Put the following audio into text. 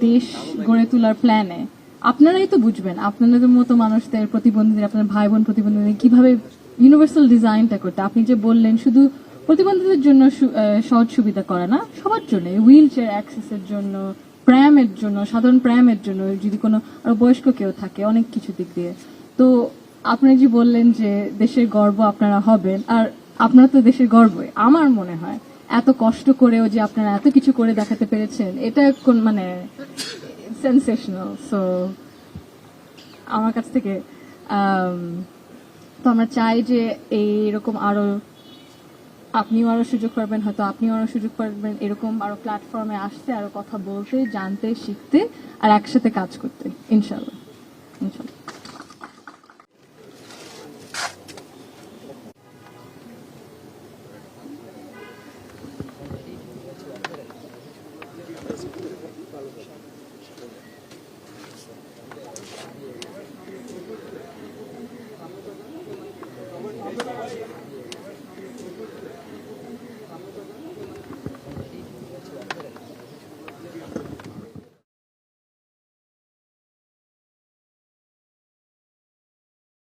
দেশ গড়ে তোলার প্ল্যানে আপনারাই তো বুঝবেন, আপনাদের মতো মানুষদের, প্রতিবন্ধীদের, আপনার ভাই বোন প্রতিবন্ধীদের কিভাবে ইউনিভার্সাল ডিজাইনটা করতে। আপনি যে বললেন শুধু প্রতিবন্ধীদের জন্য সহজ সুবিধা করে না, সবার জন্য, হুইল চেয়ার অ্যাক্সেসের জন্য, প্র্যামের জন্য, সাধারণ প্র্যামের জন্য, যদি কোনো আরো বয়স্ক কেউ থাকে, অনেক কিছু দিক দিয়ে। তো আপনি যে বললেন যে দেশের গর্ব আপনারা হবেন, আর আপনারা তো দেশের গর্বই আমার মনে হয়। এত কষ্ট করেও যে আপনারা এত কিছু করে দেখাতে পেরেছেন, এটা কোন মানে সেন্সেশনাল। সো আমার কাছ থেকে তো আমরা চাই যে এইরকম আরো আপনিও আরো সুযোগ পাবেন, হয়তো আপনিও আরো সুযোগ পাবেন এরকম আরো প্ল্যাটফর্মে আসতে, আরো কথা বলতে, জানতে, শিখতে আর একসাথে কাজ করতে, ইনশাল্লাহ ইনশাল্লাহ।